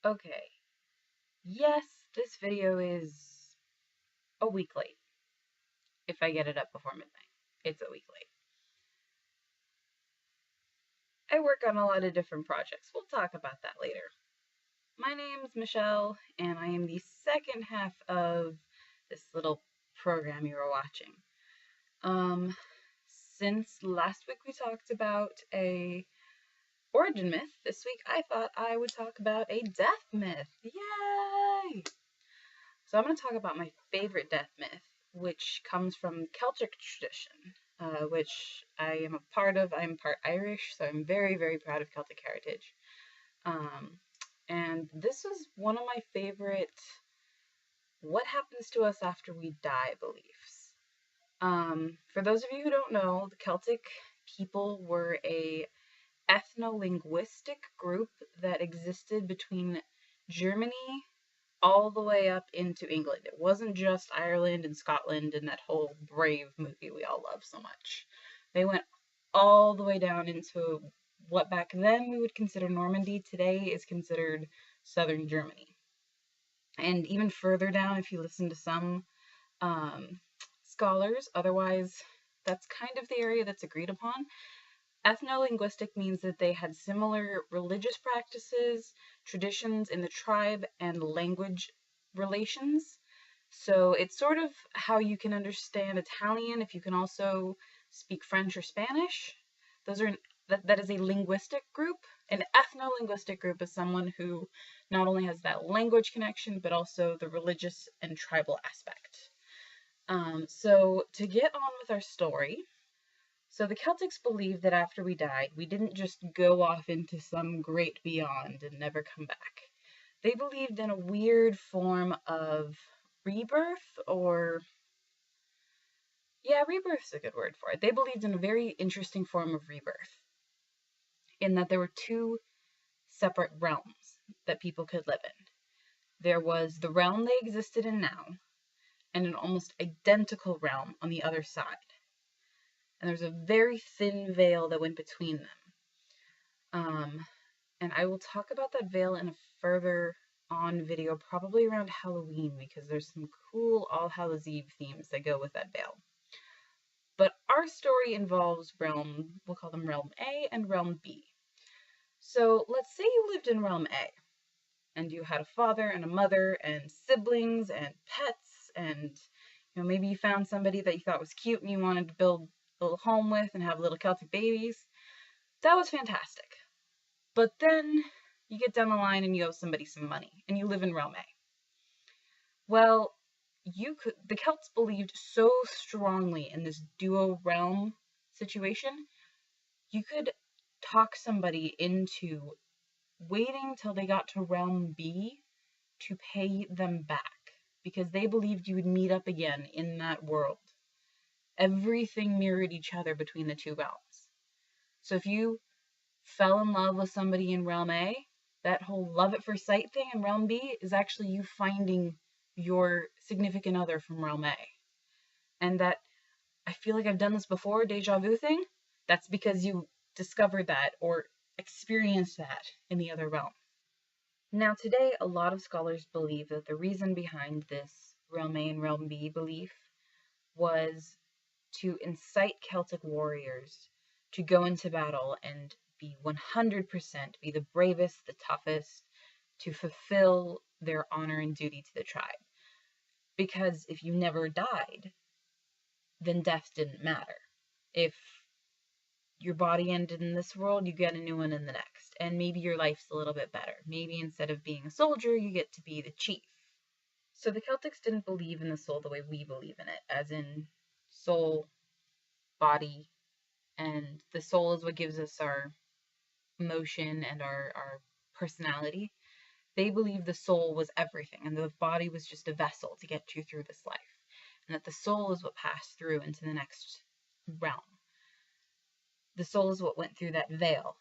Okay, yes, this video is a week late. If I get it up before midnight, it's a week late. I work on a lot of different projects. We'll talk about that later. My name's Michelle, and I am the second half of this little program you were watching. Since last week we talked about a origin myth, this week I thought I would talk about a death myth. Yay! So I'm going to talk about my favorite death myth, which comes from Celtic tradition, which I am a part of. I'm part Irish, so I'm very, very proud of Celtic heritage. And this was one of my favorite what happens to us after we die beliefs. For those of you who don't know, the Celtic people were a ethno-linguistic group that existed between Germany all the way up into England. It wasn't just Ireland and Scotland and that whole Brave movie we all love so much. They went all the way down into what back then we would consider Normandy, today is considered southern Germany. And even further down, if you listen to some scholars, otherwise, that's kind of the area that's agreed upon. Ethno-linguistic means that they had similar religious practices, traditions in the tribe, and language relations. So it's sort of how you can understand Italian if you can also speak French or Spanish. That is a linguistic group. An ethno-linguistic group is someone who not only has that language connection, but also the religious and tribal aspect. So to get on with our story, so the Celtics believed that after we died, we didn't just go off into some great beyond and never come back. They believed in a weird form of rebirth, or yeah, rebirth's a good word for it. They believed in a very interesting form of rebirth, in that there were two separate realms that people could live in. There was the realm they existed in now, and an almost identical realm on the other side. And there's a very thin veil that went between them. And I will talk about that veil in a further on video, probably around Halloween, because there's some cool All Hallows Eve themes that go with that veil. But our story involves realm, we'll call them Realm A and Realm B. So let's say you lived in Realm A, and you had a father and a mother and siblings and pets, and maybe you found somebody that you thought was cute and you wanted to build a little home with and have little Celtic babies. That was fantastic. But then you get down the line and you owe somebody some money, and you live in Realm A. Well, the Celts believed so strongly in this duo realm situation, you could talk somebody into waiting till they got to Realm B to pay them back, because they believed you would meet up again in that world. Everything mirrored each other between the two realms. So if you fell in love with somebody in Realm A, that whole love at first sight thing in Realm B is actually you finding your significant other from Realm A. And that, I feel like I've done this before, deja vu thing, that's because you discovered that or experienced that in the other realm. Now today, a lot of scholars believe that the reason behind this Realm A and Realm B belief was to incite Celtic warriors to go into battle and be 100%, be the bravest, the toughest, to fulfill their honor and duty to the tribe. Because if you never died, then death didn't matter. If your body ended in this world, you get a new one in the next. And maybe your life's a little bit better. Maybe instead of being a soldier, you get to be the chief. So the Celtics didn't believe in the soul the way we believe in it, as in soul, body, and the soul is what gives us our emotion and our personality. They believed the soul was everything, and the body was just a vessel to get you through this life, and that the soul is what passed through into the next realm. The soul is what went through that veil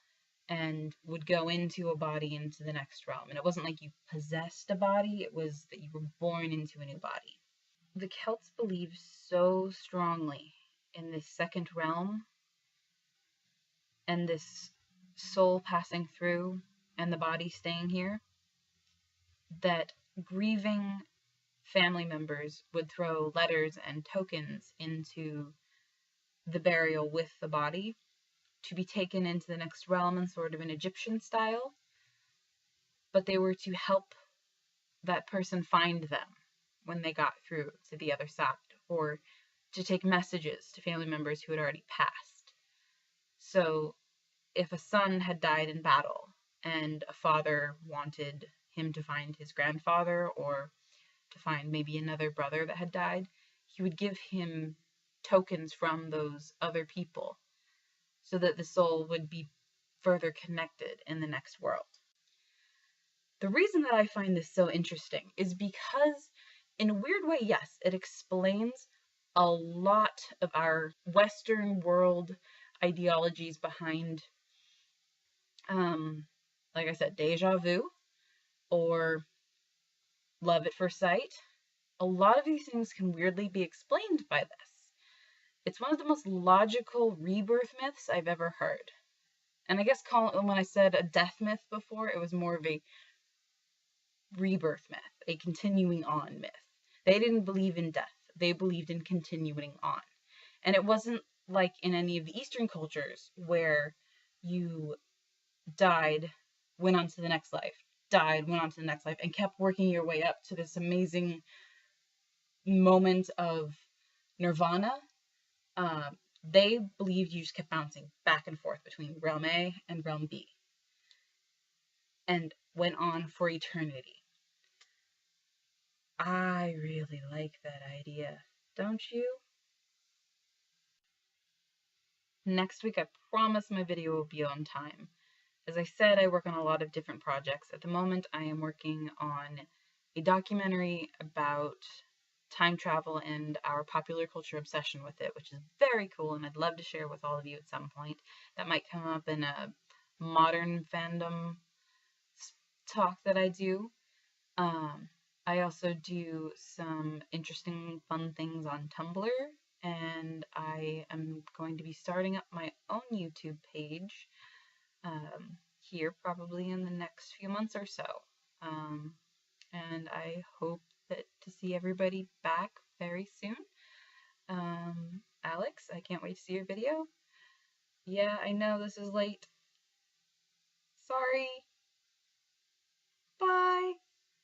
and would go into a body into the next realm. And it wasn't like you possessed a body, it was that you were born into a new body. The Celts believed so strongly in this second realm and this soul passing through and the body staying here, that grieving family members would throw letters and tokens into the burial with the body to be taken into the next realm in sort of an Egyptian style, but they were to help that person find them when they got through to the other side, or to take messages to family members who had already passed. So if a son had died in battle and a father wanted him to find his grandfather or to find maybe another brother that had died, he would give him tokens from those other people so that the soul would be further connected in the next world. The reason that I find this so interesting is because, in a weird way, yes, it explains a lot of our Western world ideologies behind, like I said, deja vu or love at first sight. A lot of these things can weirdly be explained by this. It's one of the most logical rebirth myths I've ever heard. And I guess when I said a death myth before, it was more of a rebirth myth, a continuing on myth. They didn't believe in death, they believed in continuing on. And it wasn't like in any of the Eastern cultures where you died, went on to the next life, died, went on to the next life, and kept working your way up to this amazing moment of nirvana. They believed you just kept bouncing back and forth between realm A and realm B and went on for eternity. I really like that idea, don't you? Next week, I promise my video will be on time. As I said, I work on a lot of different projects. At the moment, I am working on a documentary about time travel and our popular culture obsession with it, which is very cool, and I'd love to share with all of you at some point. That might come up in a modern fandom talk that I do. I also do some interesting, fun things on Tumblr, and I am going to be starting up my own YouTube page here probably in the next few months or so. And I hope to see everybody back very soon. Alex, I can't wait to see your video. Yeah, I know this is late. Sorry. Bye.